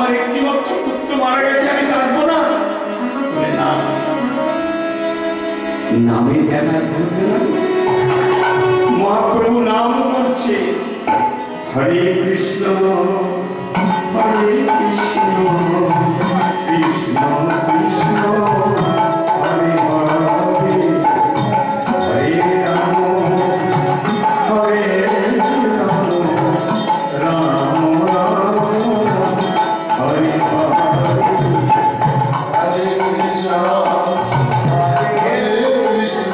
আমার একটি মাত্র পুত্র মারা গেছে, আমি কাঁদবো না? না, নামে ব্যাঘাত ঘটবে না। মহাপ্রভু নাম করছে, হরে কৃষ্ণ হরে কৃষ্ণ কৃষ্ণ কৃষ্ণ হরে হরে, হরে রাম হরে রাম রাম রাম হরে হরে, হরে কৃষ্ণ হরে কৃষ্ণ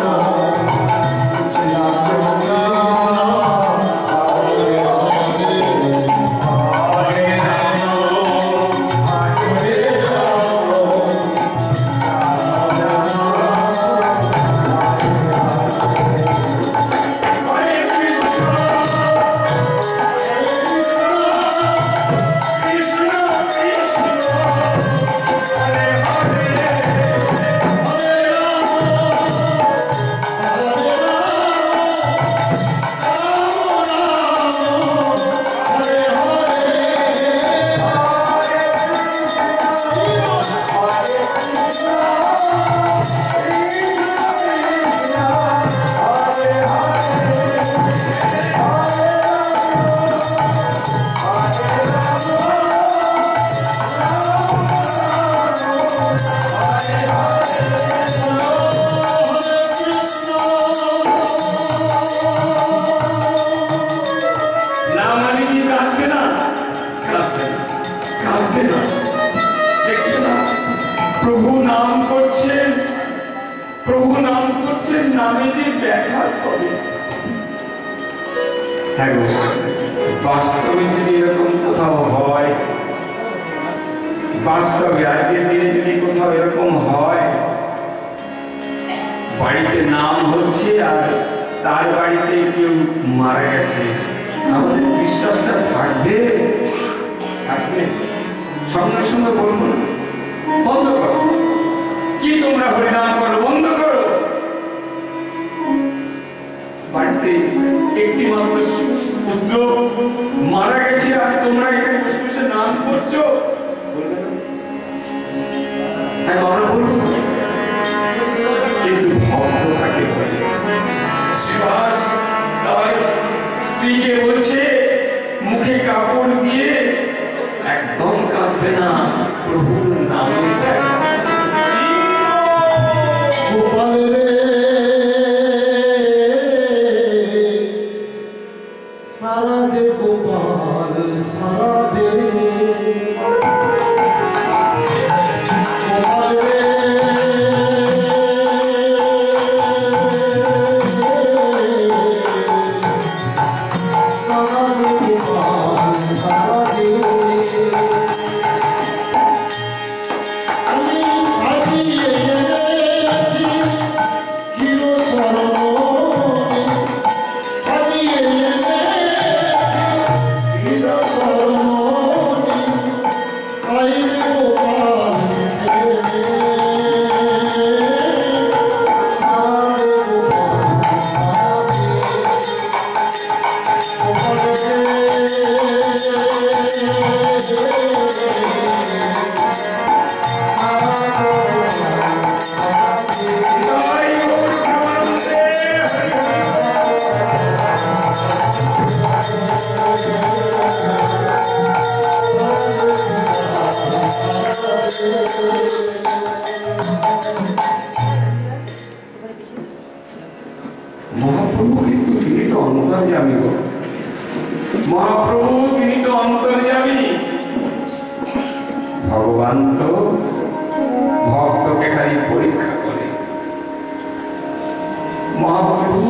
বাস্তবে যদি এরকম কোথাও হয়, বাস্তবে আজকের দিনে যদি কোথাও এরকম হয়, বাড়িতে নাম হচ্ছে আর তার বাড়িতে কেউ মারা গেছে, আমাদের বিশ্বাসটা থাকবে? থাকবে? সঙ্গে সঙ্গে বলবো না, বন্ধ করো। কি তোমরা হরিনাম করো, বন্ধ করো। বাড়িতে একটি মাত্র পুত্র মারা গেছে আর তোমরা এখানে বসে বসে নাম করছো, আমরা বলবো। কিন্তু ভক্ত তাকে বলে, শিবাস তার স্ত্রীকে বলছে মুখে কাপড় দিয়ে, একদম কাঁদবে না, প্রভুর নামে सारा दे गोपाल सारा दे गोपाल रे सारा दे गोपाल सारा दे अमी साथी ये जी किलो स्वर्ण साथी ये মহাপ্রভু কিন্তু তিনি তো অন্তর্যামী, মহাপ্রভু তিনি তো অন্তর্যামী। ভগবান তো ভক্তকে খালি পরীক্ষা করে। মহাপ্রভু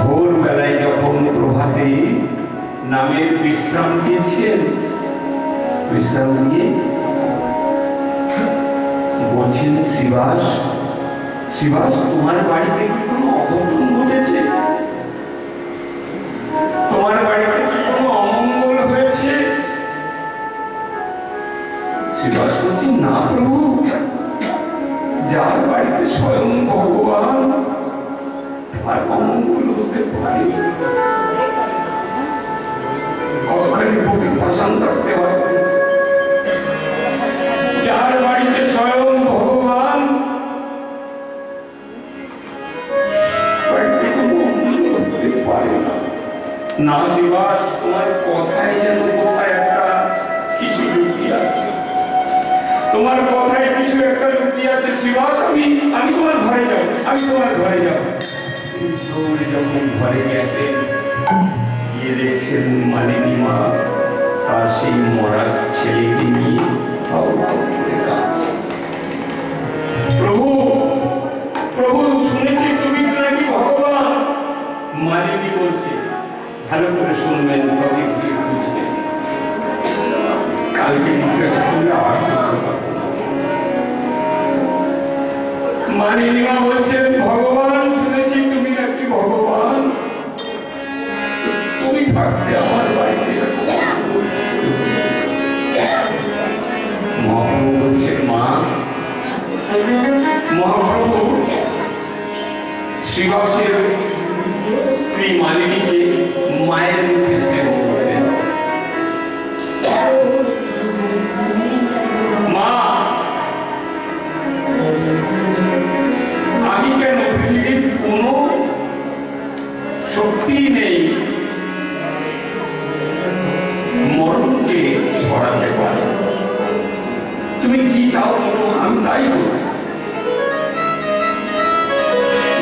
ভোর বেলায় যখন প্রভাতে নামের বিশ্রাম দিয়েছেন, বিশ্রাম দিয়ে বলছেন, শিবাস শিবাস তোমার বাড়িতে কি কোনো অঘটন ঘটেছে? তোমার বাড়িতে কি কোনো অমঙ্গল হয়েছে? শিবাস বলছেন, না প্রভু, যার বাড়িতে স্বয়ং ভগবান, তার অমঙ্গল হতে পারে। কতখানি বুকে পাষাণ থাকতে হয়, তোমার কথায় যেন কোথায় একটা কিছু লুকিয়ে আছে, তোমার কথায় কিছু একটা লুকিয়ে আছে শিবাস। আমি তোমার ঘরে যাব, আমি তোমার ঘরে যাব। দৌড়ে যখন ঘরে গেছে, গিয়ে দেখছেন মালিনী মা তার সেই মরা ছেলেকে নিয়ে কাঁদছে। প্রভু প্রভু, শুনেছি তুমি নাকি ভগবান। মালিনী বলছে, ভালো করে শুনবেন, তবে গিয়ে খুঁজবে। কালকে জিজ্ঞাসা করলে আবার করতে পারবো না। মালিনী মা বলছেন, ভগবান, শুনেছি তুমি নাকি ভগবান। তুমি থাকতে আমার বাড়িতে মহাপ্রভু বলছে, মা, মহাপ্রভু শ্রীবাসের স্ত্রী মালিনীকে মায়ের রূপে স্নেহ করতেন। মা, আমি কেন পৃথিবীর কোনো শক্তি নেই মরণকে সরাতে পারে। তুমি কি চাও বলো, আমি তাই বলব।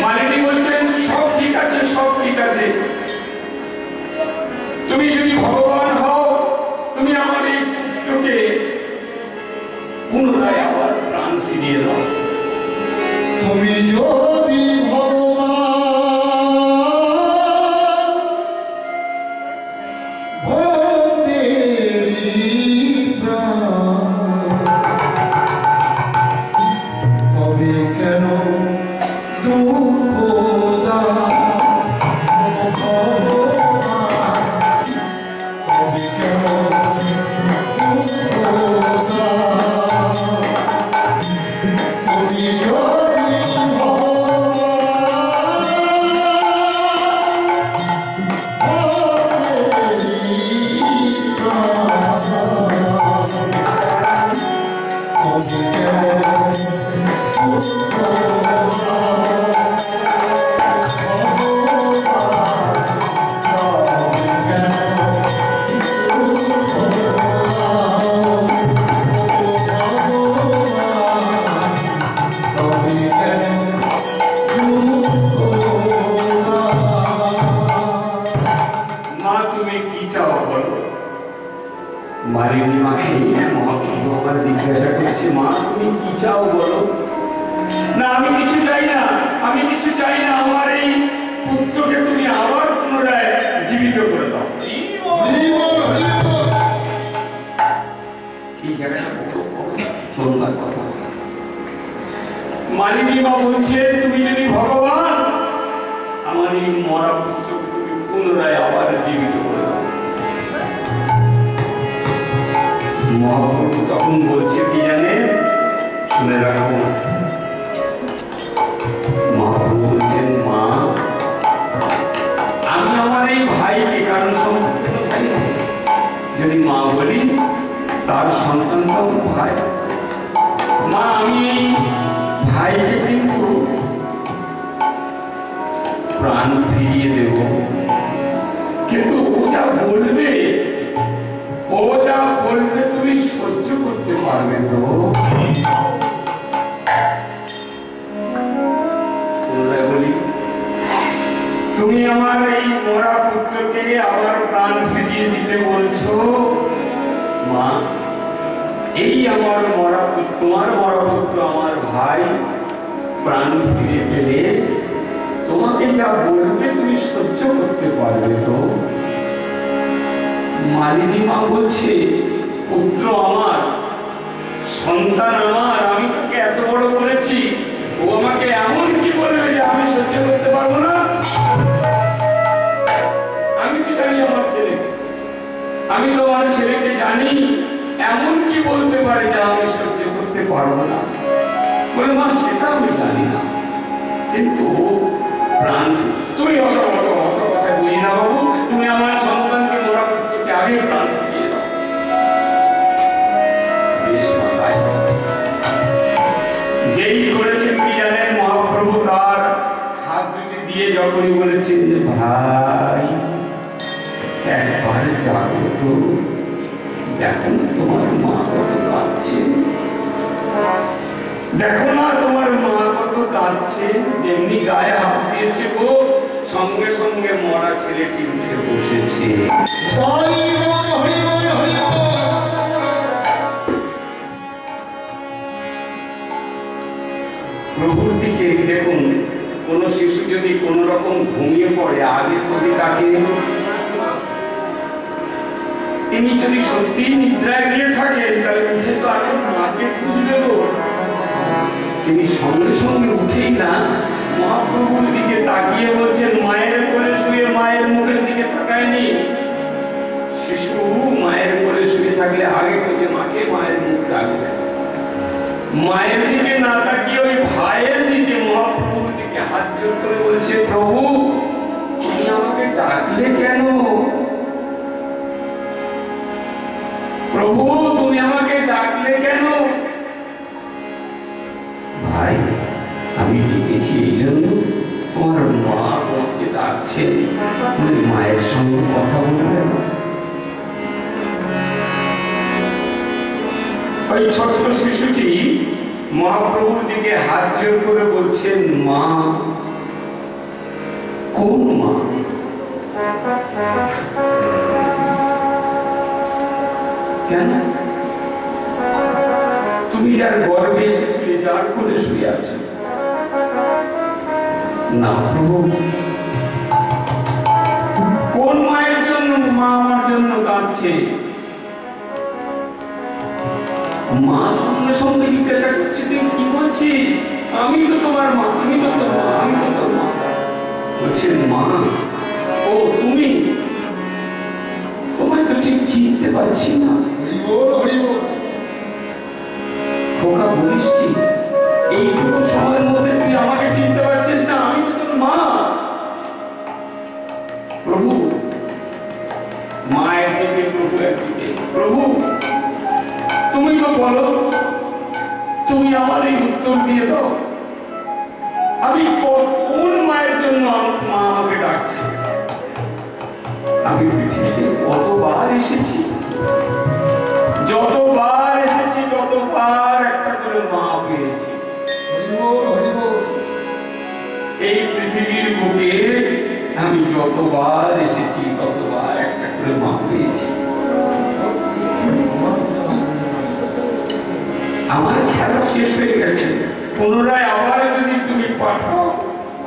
মালিনী বলছেন, সব ঠিক আছে, সব ঠিক আছে। তুমি যদি ভগবান হও, তুমি আমার এই পুত্রকে পুনরায় আবার প্রাণ ফিরিয়ে দাও। তুমি যদি মালিনী মাকে মহাপ্রভু আবার জিজ্ঞাসা করছে, মা তুমি কি চাও বলো। না, আমি কিছু চাই না, আমি কিছু চাই না। আমার এই পুত্রকে তুমি আবার পুনরায় জীবিত করে দাও। ঠিক আছে, সুন্দর কথা। মালিনী মা বলছে, তুমি যদি ভগবান, আমার এই মরা পুত্রকে তুমি পুনরায় আবার জীবিত করে দাও। মহাপ্রভু তখন বলছে কি জানে, শুনে রাখো। মহাপ্রভু বলছেন, মা, আমি আমার এই ভাইকে, কারণ সম্পূর্ণ ভাই, যদি মা বলি তার সন্তানটাও ভাই। মা, আমি এই ভাইকে কিন্তু প্রাণ ফিরিয়ে দেব, কিন্তু ও যা বলবে, ও যা বলবে তুমি সহ্য করতে পারবে তো? বলি, তুমি আমার এই মরা পুত্রকে আবার প্রাণ ফিরিয়ে দিতে বলছো। মা, এই আমার মরা পুত্র, তোমার মরা পুত্র আমার ভাই প্রাণ ফিরে পেলে তোমাকে যা বলবে তুমি সহ্য করতে পারবে তো? মালিনী মা বলছে, পুত্র আমার, সন্তান আমার, আমি তাকে এত বড় করেছি, ও আমাকে এমন কি বলবে যে আমি সহ্য করতে পারবো না? আমি তো জানি আমার ছেলেকে, আমি তো আমার ছেলেকে জানি, এমন কি বলতে পারে যে আমি সহ্য করতে পারবো না? বলে, মা, সেটা আমি জানি না, কিন্তু প্রাণ, তুমি অত কথায় বুঝি না বাবু, তুমি আমার সন্তানকে মরা পুত্রকে আগে প্রাণ ফিরিয়ে দাও। যেই করেছেন কি জানেন, মহাপ্রভু তার হাত দুটি দিয়ে যখনই বলেছেন যে ভাই একবার জানো তো, দেখো না তোমার মা কত কাঁদছে, দেখো না তোমার মা কত কাঁদছে। যেমনি গায়ে হাত দিয়েছে গো, সঙ্গে সঙ্গে মরা ছেলেটি উঠে বসেছে। প্রভুর দিকে দেখুন, কোন শিশু যদি কোন রকম ঘুমিয়ে পড়ে, আগে যদি তাকে, তিনি যদি সত্যি নিদ্রায় দিয়ে থাকেন, তাহলে উঠে তো আগে মাকে খুঁজবে গো। তিনি সঙ্গে সঙ্গে উঠেই না মহাপ্রভুর দিকে তাকিয়ে বলছেন, মায়ের কোলে শুয়ে মায়ের মুখের দিকে তাকায়নি। শিশু মায়ের কোলে শুয়ে থাকলে আগে খোঁজে মাকে, মায়ের মুখ ডাকবে। মায়ের দিকে না তাকিয়ে ওই ভাইয়ের দিকে, মহাপ্রভুর দিকে হাত জোর করে বলছে, প্রভু তুমি আমাকে ডাকলে কেন? প্রভু তুমি আমাকে ডাকলে কেন? ভাই আমি ডেকেছি এই জন্য, তোমার মা তোমাকে ডাকছে, তুমি মায়ের সঙ্গে কথা বলবে। ওই ছোট্ট শিশুটি মহাপ্রভুর দিকে হাত জোর করে বলছেন, মা। কোন মা? কেন? তুমি যার গর্ভে এসেছিলে, যার কোলে শুয়ে আছো। না প্রভু, কোন মায়ের জন্য মা আমার জন্য কাঁদছে? মা সঙ্গে সঙ্গে জিজ্ঞাসা করছে, তুই কি বলছিস? আমি তো তোমার মা, আমি তো তোর মা, আমি তো তোর মা। বলছেন, মা ও তুমি? তোমায় তো ঠিক চিনতে পারছি না। খোকা বলিস কি, এইটুকু সময়ের মধ্যে তুই আমাকে চিনতে পারছিস না? আমি তো তোর মা। প্রভু মায়ের দিকে, প্রভু একদিকে, প্রভু তুমি তো বলো, তুমি আমার এই উত্তর দিয়ে দাও, আমি কোন মায়ের জন্য মা আমাকে ডাকছে? আমি পৃথিবীতে কতবার এসেছি, যতবার এসেছি ততবার একটা করে মা পেয়েছি। এই পৃথিবীর বুকে আমি যতবার এসেছি ততবার একটা করে মা পেয়েছি। আমার খেলা শেষ হয়ে গেছে, পুনরায় আবার যদি তুমি পাঠাও,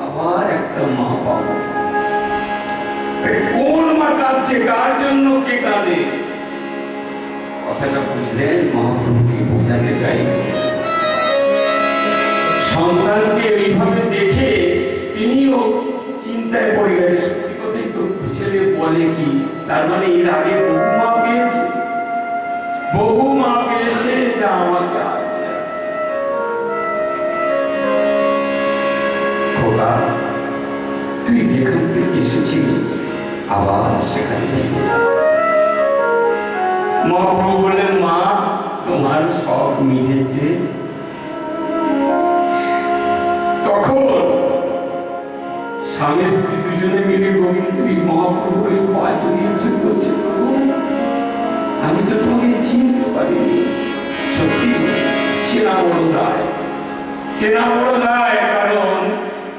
আবার একটা মা পাবো। কোন মা কাঁদছে, কার জন্য কে কাঁদে? কথাটা বুঝলেন? মহাপ্রভুকে বোঝাতে চাই, সন্তানকে এইভাবে দেখে তিনিও চিন্তায় পড়ে গেছে। সত্যি কথাই তো, ছেলে বলে কি, তার মানে এর আগে বহু মা পেয়েছে, বহু মা পেয়েছে, যা আমাকে আর খোকা তুই যেখান থেকে এসেছিলি আবার সেখানে ফিরে যা। মহাপ্রভু বললেন, মা তোমার সব মিটেছে। তখন স্বামী স্ত্রী দুজনে মিলে গোবিন্দ মহাপ্রভুর পায়ে জড়িয়ে ধরে বলছে, প্রভু আমি তো তোমাকে চিনতে পারিনি। সত্যি চেনা বড় দায়, চেনা বড় দায়, কারণ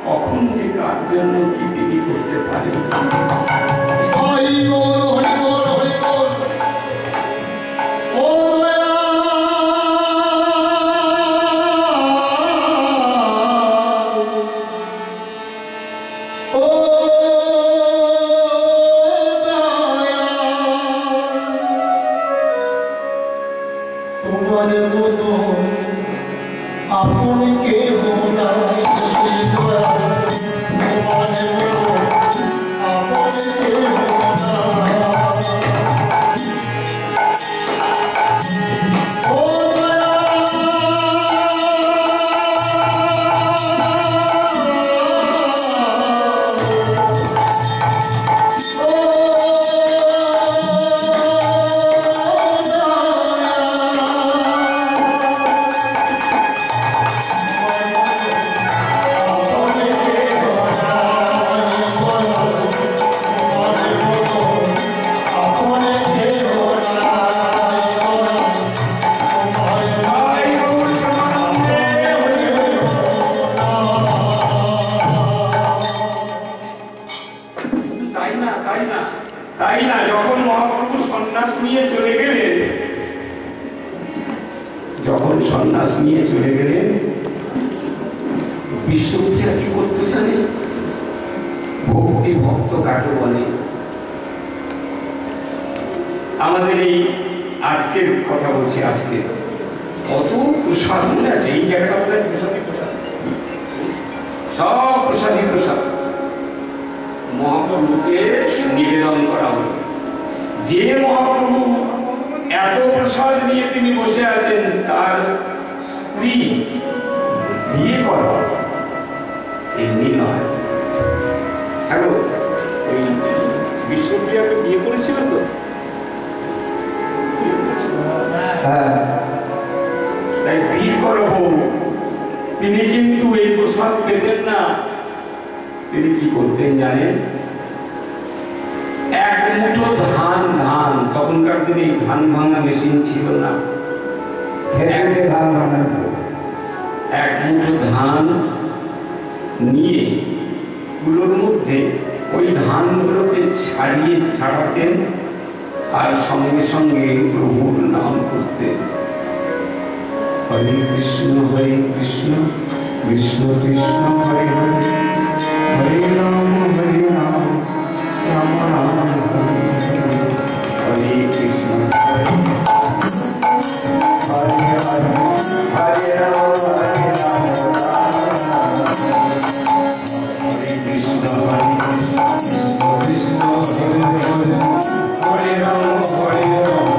কখন যে কার জন্য কি তিনি করতে পারেন। সন্ন্যাস নিয়ে চলে গেলেন। বিষ্ণুপ্রিয়া কি করতে জানে? ভক্তি ভক্ত কাকে বলে? আমাদের এই আজকের কথা বলছি, আজকে কত প্রসাদ মনে আছে, এই জায়গাটা বোধহয় প্রসাদী প্রসাদ, সব প্রসাদী প্রসাদ মহাপ্রভুকে নিবেদন করা হলো। যে মহাপ্রভু এত প্রসাদ নিয়ে তিনি বসে আছেন, তার স্ত্রী বিয়ে করা এমনি নয়। হ্যালো, ওই বিষ্ণুপ্রিয়াকে বিয়ে করেছিল তো? হ্যাঁ, তাই বিয়ে করবো। তিনি কিন্তু এই প্রসাদ পেতেন না। তিনি কি করতেন জানেন? এক মুঠো ধান, তখনকার দিনে ধান ভাঙা মেশিন ছিল না, ধান ভাঙা, এক মুঠো ধান নিয়ে গুলোর মধ্যে ওই ধানগুলোকে ছাড়াতেন, আর সঙ্গে সঙ্গে প্রভুর নাম করতেন। হরে কৃষ্ণ কৃষ্ণ কৃষ্ণ হরে হরে, হরে রাম রাম রাম হরে কৃষ্ণ, হরে হরে হরে রাম হরে কৃষ্ণ কৃষ্ণ হরে রাম হরে রাম।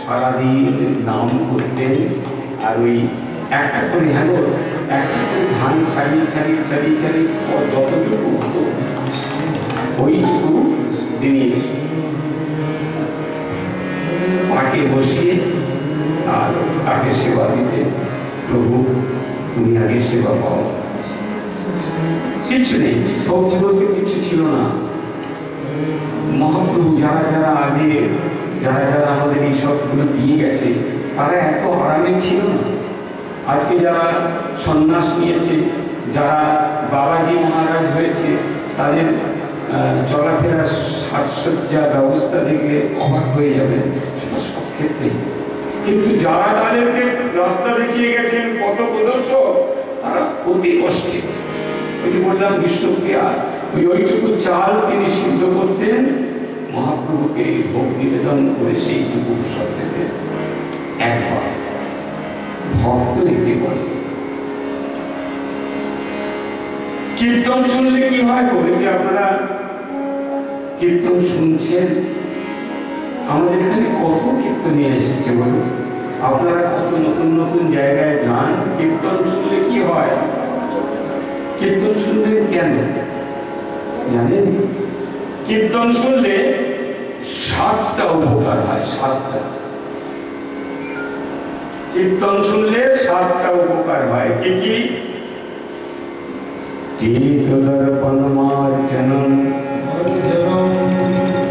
সারাদিন নাম করতেন, আর ওই একটা করে একটা করে ধান ছাড়িয়ে যতটুকু হতো ওইটুকু তিনি পাকে বসিয়ে আর তাকে সেবা দিতেন। প্রভু তুমি আগে সেবা পাও। কিছু নেই, সবজি বলতে কিছু ছিল না। মহাপ্রভু যারা আগে যারা আমাদের এই সবগুলো দিয়ে গেছে, তারা এত আরামে ছিল না। আজকে যারা সন্ন্যাস নিয়েছে, যারা বাবাজি মহারাজ হয়েছে, তাদের চলাফেরার সাজসজ্জা ব্যবস্থা দেখলে অবাক হয়ে যাবে সব ক্ষেত্রে। কিন্তু যারা তাদেরকে রাস্তা দেখিয়ে গেছেন পথ প্রদর্শক, তারা অতি কষ্টে, ওই যে বললাম বিষ্ণুপ্রিয়া, ওইটুকু চাল তিনি সিদ্ধ করতেন, মহাপ্রভুকে ভোগ নিবেদন করে সেইটুকু প্রসাদ দিতেন একবার। ভক্ত একে বলে। কীর্তন শুনলে কি হয় বলে যে আপনারা কীর্তন শুনছেন, আমাদের এখানে কত কীর্তন এসেছে বলুন, আপনারা কত নতুন নতুন জায়গায় যান, কীর্তন শুনলে কি হয়? কীর্তন শুনলে কেন জানেন? কীর্তন শুনলে 7টা উপকার হয়। 7টা কীর্তন শুনলে 7টা উপকার হয়। কি কি? চেতদর্পণ মার্জনম,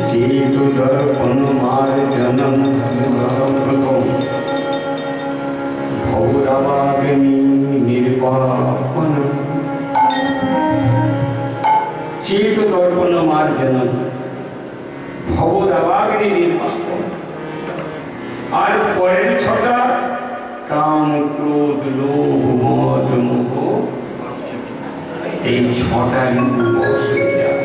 চেতদর্পণ মার্জনম প্রথম, ভবদাবাগ্নি নির্বাপনম। চেতদর্পণ মার্জনম, ভবদাবাগ্নি নির্বাপন। আর পরের 6টা কাম ক্রোধ লোভ মদ মোহ, এই 6টার বশ হয়ে যায়।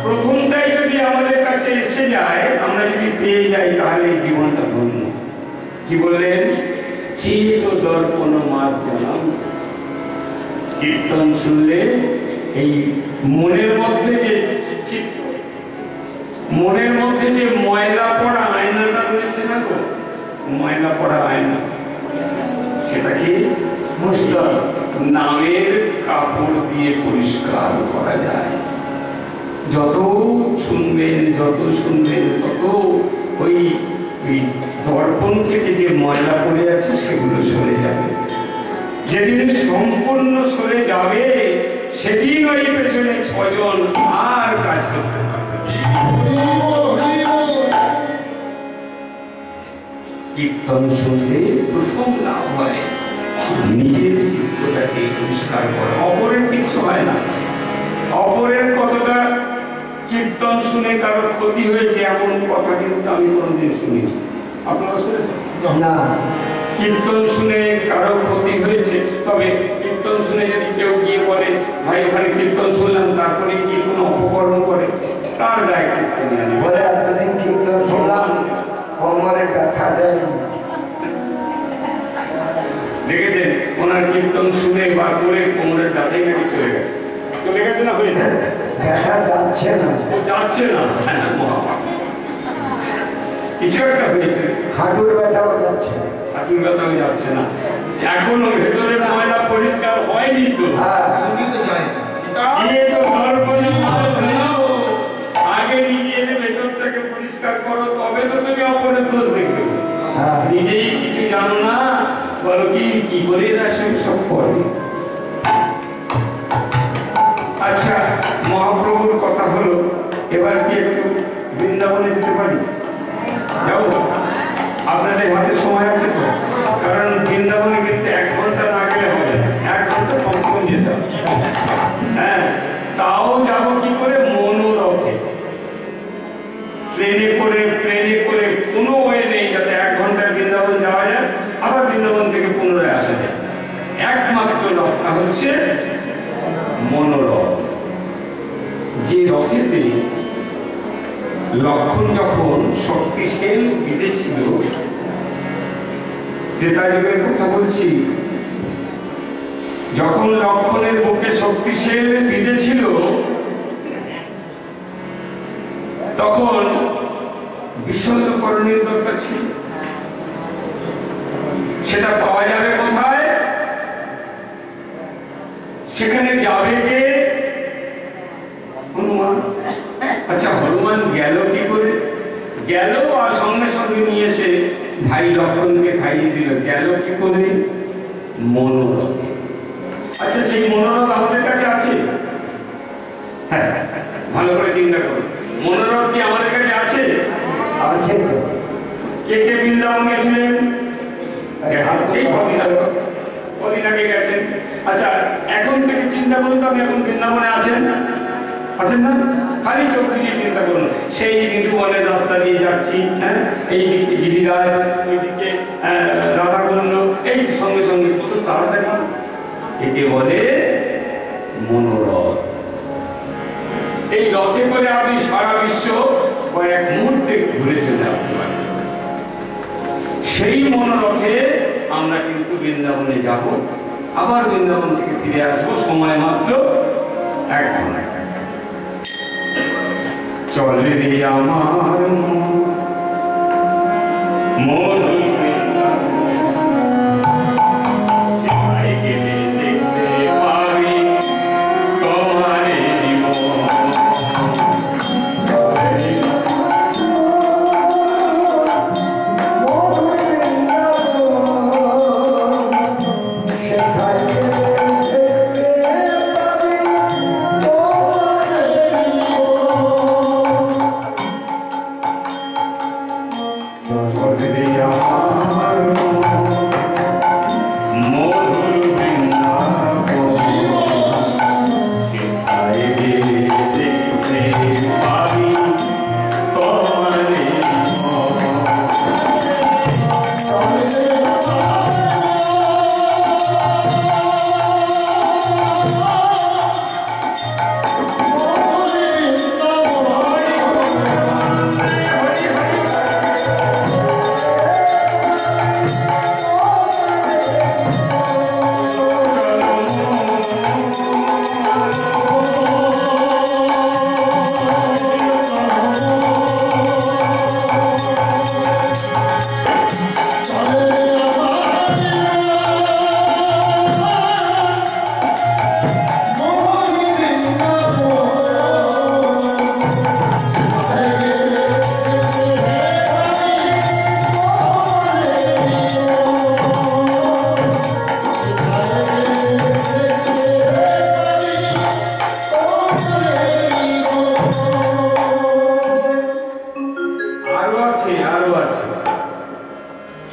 প্রথমটাই যদি আমাদের কাছে এসে যায়, আমরা যদি পেয়ে যাই, তাহলে জীবনটা ধন্য। কি বললেন? চেত দর্পণ মার্জনম। কীর্তন শুনলে এই মনের মধ্যে যে চিত্ত, মনের মধ্যে যে ময়লা পড়া আয়নাটা রয়েছে না গো, ময়লা পড়া আয়না, সেটাকে নামের কাপড় দিয়ে পরিষ্কার করা যায়। যত শুনবেন তত ওই দর্পণ থেকে যে ময়লা পড়ে আছে সেগুলো সরে যাবে। যেদিন সম্পূর্ণ সরে যাবে, সেদিন ওই পেছনে 6 জন আর কাজ করতে পারবে। কীর্তন শুনলে প্রথম লাভ হয় নিজের চিত্তটাকে পরিষ্কার করা, অপরের কিছু হয় না। অপরের কতটা কীর্তন শুনে কারোর ক্ষতি হয়েছে এমন কথা কিন্তু আমি কোনোদিন শুনিনি। আপনারা শুনেছেন না কীর্তন শুনে কারো ক্ষতি হয়েছে? তবে কীর্তন শুনে যদি কেউ গিয়ে বলে ভাই ওখানে কীর্তন শুনলাম তারপরে কি কোনো অপকর্ম করে, তার গায়ে কীর্তন জানি বলে এতদিন কীর্তন শুনলাম কোমরে ব্যথা যায়। দেখেছেন ওনার কীর্তন শুনে বা করে কোমরের ব্যথাই নাকি চলে গেছে না হয়েছে? ব্যথা যাচ্ছে না, ও যাচ্ছে না, কিছু একটা হয়েছে, হাঁটুর ব্যথাও যাচ্ছে না। হাঁটুর ব্যথাও যাচ্ছে না, এখনো ভেতরের ময়লা পরিষ্কার হয়নি তো। আগে নিজের ভেতরটাকে পরিষ্কার করো, তবে তো তুমি অপরের দোষ দেখবে। নিজেই কিছু জানো না, বলো কি করে এরা সব করে। আচ্ছা, মহাপ্রভুর কথা হলো, এবার কি একটু বৃন্দাবনে যেতে পারি? যাবো? আপনাদের হাতে সময় আছে তো? কারণ বৃন্দাবনে কিন্তু 1 ঘন্টা না গেলে হবে না, 1 ঘন্টা কমসে কম যেতে হবে। হ্যাঁ, তাও যাবো কি করে? মনোরথে, ট্রেনে করে কোনো ওয়ে নেই যাতে 1 ঘন্টায় বৃন্দাবন যাওয়া যায়, আবার বৃন্দাবন থেকে পুনরায় আসা যায়। একমাত্র রাস্তা হচ্ছে মনোরথ। যে রথেতে লক্ষণ যখন শক্তিশাল বিঁধেছিল, ত্রেতাযুগের কথা বলছি, যখন লক্ষণের বুকে শক্তিশাল বিঁধেছিল তখন বিশুদ্ধকরণের দরকার ছিল। সেটা পাওয়া যাবে কোথায়? সেখানে যাবে কে? হনুমান। আচ্ছা, হনুমান গেল কি করে? গেল আর সঙ্গে সঙ্গে নিয়ে এসে ভাই লক্ষণকে খাইয়ে দিল। গেল কি করে? মনোরথে। আচ্ছা, সেই মনোরথ আমাদের কাছে আছে? হ্যাঁ, ভালো করে চিন্তা করুন, মনোরথ কি আমাদের কাছে আছে? আছে তো। কে কে বৃন্দাবন গেছিলেন? এই কদিন আগে গেছেন। আচ্ছা, এখন থেকে চিন্তা করুন তো, আপনি এখন বৃন্দাবনে আছেন না? খালি চোখ বুঝিয়ে চিন্তা করুন, সেই নিরুবনের রাস্তা দিয়ে যাচ্ছি, হ্যাঁ, এই দিকে গিরিরাজ, ওইদিকে রাধাকুণ্ড, এই সঙ্গে সঙ্গে কত তাড়াতাড়ি। একে বলে মনোরথ। এই রথে করে আপনি সারা বিশ্ব কয়েক মুহূর্তে ঘুরে চলে আসতে পারেন। সেই মনোরথে আমরা কিন্তু বৃন্দাবনে যাব, আবার বৃন্দাবন থেকে ফিরে আসবো, সময় মাত্র 1 ঘন্টা। চলে রে আমার মধুর বৃন্দাবন, সেখানে গেলে দেখতে পাবি তোমারে জীবন।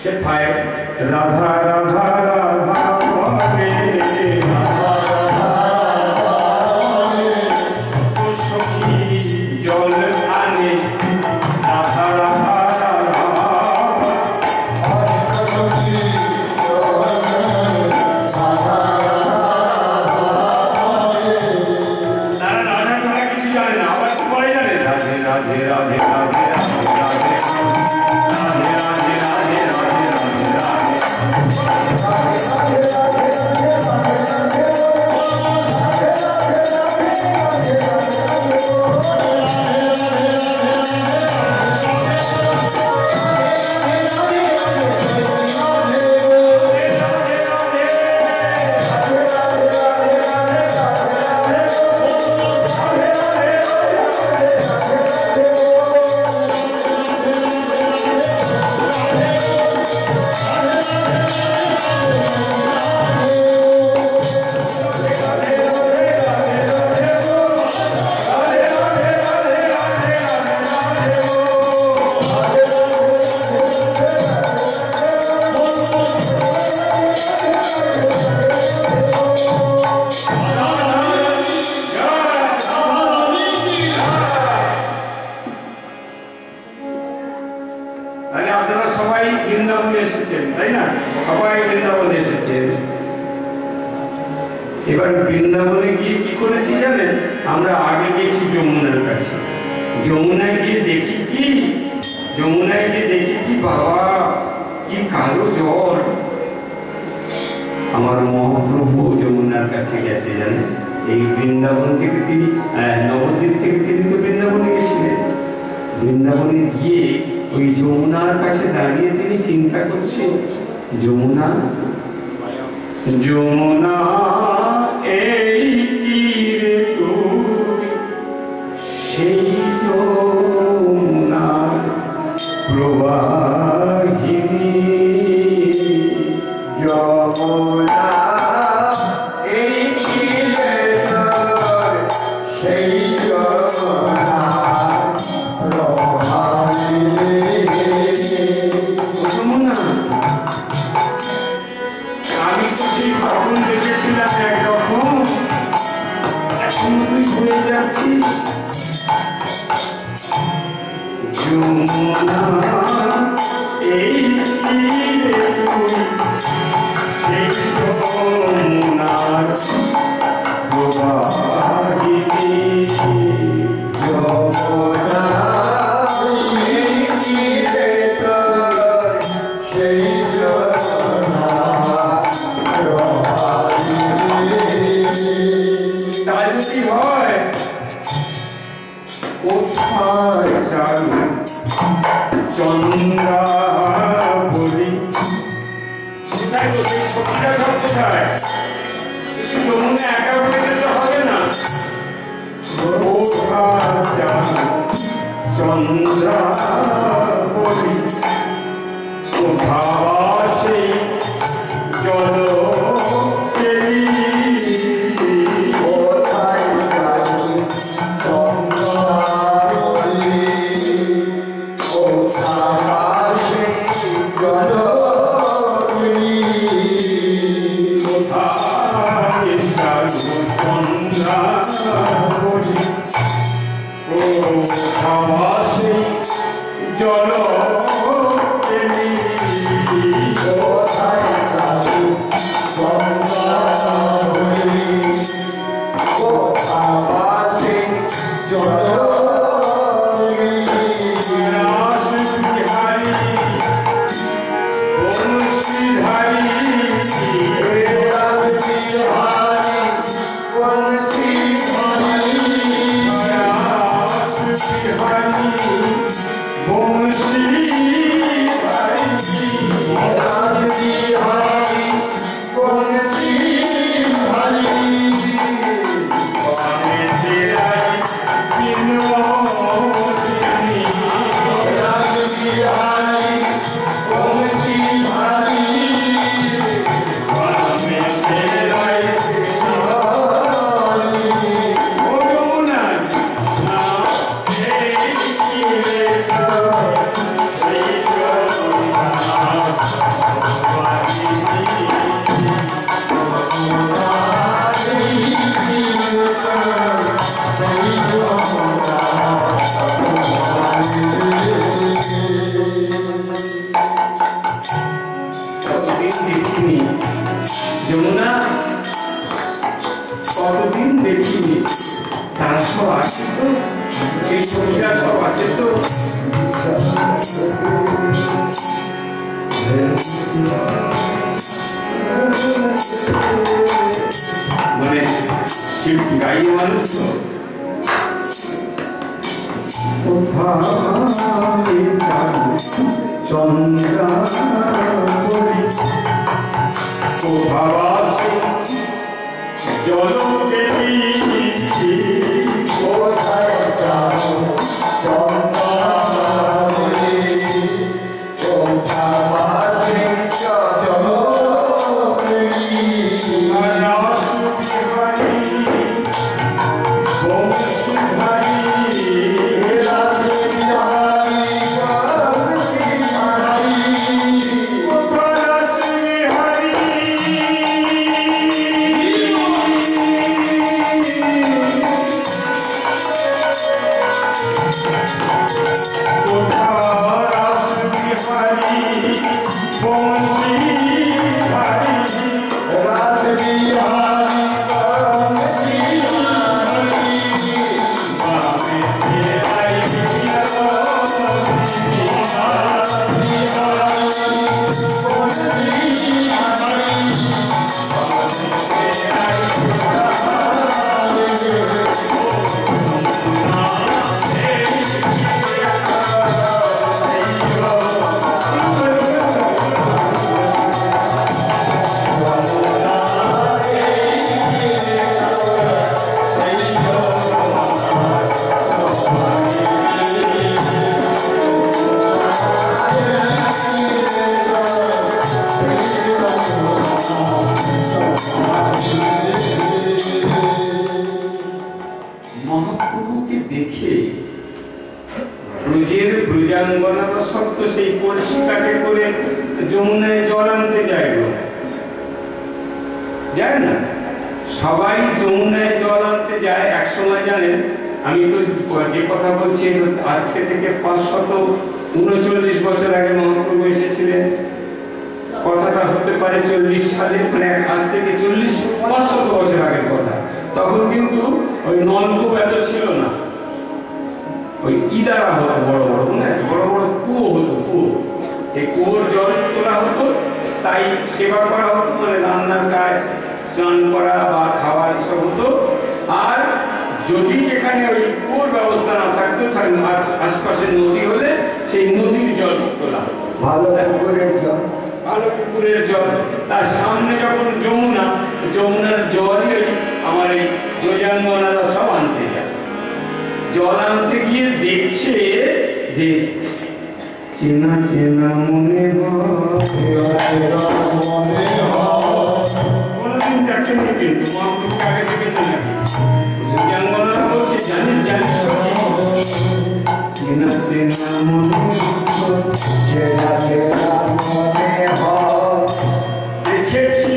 সেথায় রাধা রাধা রাধা বলে সখী জল আনে রাধা রাধা রাধা রাধে রাধে রাধে রাধে রাধে রাধে রাধে রাধে এবার বৃন্দাবনে গিয়ে কি করেছি জানেন? আমরা আগে গেছি যমুনার কাছে। যমুনায় গিয়ে দেখি কি বাবা, কি কালো জল। আমার মহাপ্রভু যমুনার কাছে গেছে জানেন। এই বৃন্দাবন থেকে তিনি, নবদ্বীপ থেকে তিনি তো বৃন্দাবনে গেছিলেন। বৃন্দাবনে গিয়ে ওই যমুনার কাছে দাঁড়িয়ে তিনি চিন্তা করছেন, যমুনা যমুনা এই তীরে তুই, সেই যমুনা প্রবাহিনী, যমুনা এই তীরে তোর, সেই যমুনা প্রবাহিনী। যমুনা আমি তো সেই ভাবন দেখেছিলাম একরকম, এখন তুই হয়ে যাচ্ছিস যমুনা এই তীরে তুই, সেই যমুনার প্রবাহিনী। যমুনা এই তীরে তোর, সেই যমুনা তাই যদি হয় কোথায় চালু চন্দ্রাবলী, কোথায় তো সেই ছবিটা সব কোথায়? শুধু যমুনা একা বলে যেতে হবে না, কোথায় চালু চন্দ্রাবলী, কোথায় সেই জল আছে তো? মানে শিব গাই মানুষ তো চন্দ্রা জল দেবী কোথায় মহাপ্রভুকে দেখে ব্রজের ব্রজাঙ্গনারা সব তো সেই কলসিটাকে করে যমুনায় জল আনতে যায় না? সবাই যমুনায় জল আনতে যায়। এক সময় জানেন, আমি তো যে কথা বলছি আজকে থেকে 539 বছর আগে মহাপ্রভু এসেছিলেন। কথাটা হতে পারে 40 সালে, মানে আজ থেকে 500 বছর আগের কথা। তখন কিন্তু ওই নলকূপ এত ছিল না, ওই ইদারা হতো বড় বড়, মনে আছে? বড় বড় কুয়ো হতো, কুয়ো। এই কুয়োর জল তোলা হতো, তাই সেবা করা হতো, মানে রান্নার কাজ, স্নান করা বা খাওয়া এসব হতো। আর যদি যেখানে ওই কুয়োর ব্যবস্থা না থাকতো, আশপাশে নদী হলে সেই নদীর জল তোলা হতো, ভালো পুকুরের জল। ভালো পুকুরের জল। তার সামনে যখন যমুনার জলই আমার এই ব্রজাঙ্গনারা সব আনতে যায়। জল আনতে গিয়ে দেখছে যে চেনা চেনা মনে কোনদিন দেখেনি, কিন্তু মহাপ্রভুকে আগে দেখেছে নাকি? ব্রজাঙ্গনারা বলছে, জানিস চেনা চেনা মনে দেখেছি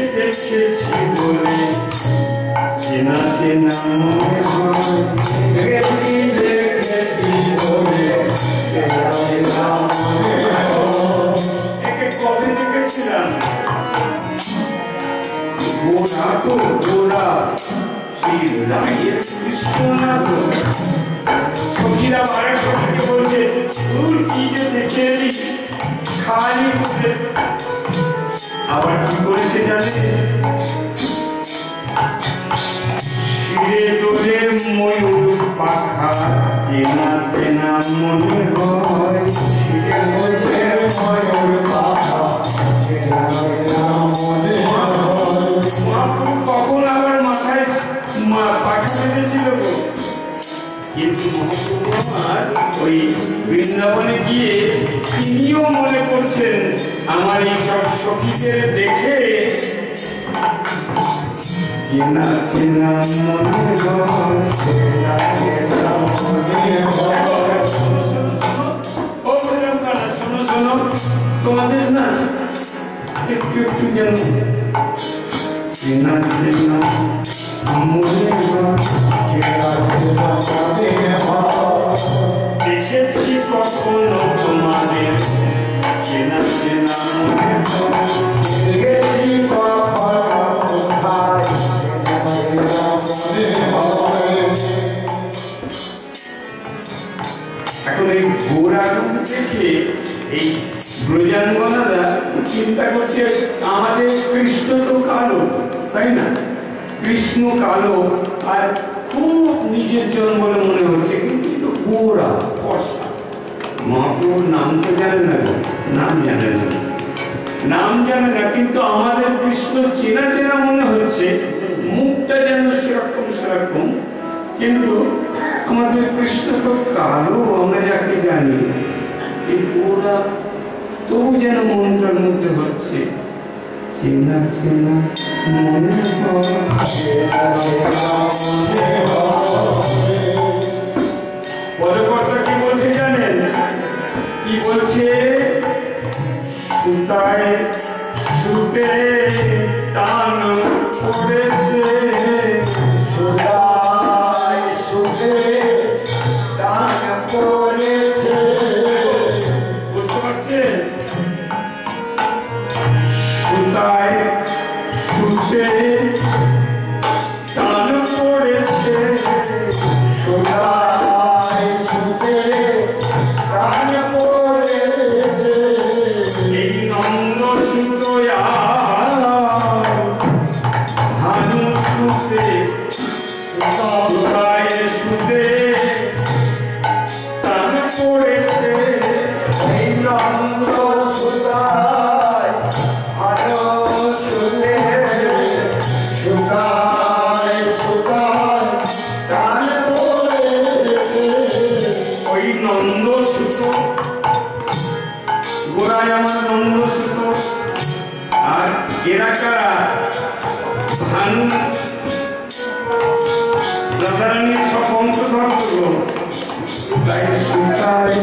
বলে চেনা চেনা মনে দেখেছি বলে একে কবে দেখেছিলাম? গোড়া তো গোড়া সেই রায়ের কৃষ্ণ না তো। সখীরা আরেক সখীকে বলছে, তোর কি যে দেখে এলি খালি বসে। আবার কি করেছে জানে? শিরে দোলে ময়ূর পাখা চেনা চেনা মনে হয়। শিরে দোলে ময়ূর পাখা চেনা চেনা মনে হয়। মহাপ্রভু কখন আবার মাথায় পাখা বেঁধেছিল গো? কিন্তু মহাপ্রভু আমার ওই বৃন্দাবনে গিয়ে তিনিও মনে করছেন আমার এই সব সখীদের দেখে চেনা চেনা মনে হয়। শোনো, তোমাদের না একটু যেন চেনা চেনা দেখেছি কখনো তোমাদের চেনা চেনা মনে এখন এই গোরাগুণ থেকে এই ব্রজাঙ্গনারা চিন্তা করছে আমাদের কৃষ্ণ তো কালো, তাই না? কৃষ্ণ কালো আর খুব নিজের জন বলে মনে হচ্ছে, কিন্তু গোরা ফর্সা। মহাপ্রভুর নাম তো জানে না, নাম জানে না, নাম জানে না, কিন্তু আমাদের কৃষ্ণ চেনা চেনা মনে হচ্ছে, মুখটা যেন সেরকম সেরকম, কিন্তু আমাদের কৃষ্ণ তো কালো আমরা যাকে জানি। এই গোরা তবু যেন মনটার মধ্যে হচ্ছে চেনা চেনা মনে হয়। পদকর্তা কি বলছে জানেন? কি বলছে? সুতায় সুতে টান পড়েছে, সুতায় সুতে টান পড়েছে। বুঝতে পারছেন? সুতায় সুতে টান পড়েছে, সুতায় সুতে টান পড়েছে। এই নন্দ সুতোয়া ভানু সুতে, সুতায় সুতে টান পড়েছে। এই নন্দ সুতায় ভানু সুতে, সুতায় সুতায় টান পড়েছে। ওই নন্দ সুতো, গোড়ায় আমার নন্দ সুতো, আর এরা কারা? ভানু রাধারানীর সব বংশধর। তাই সুতায়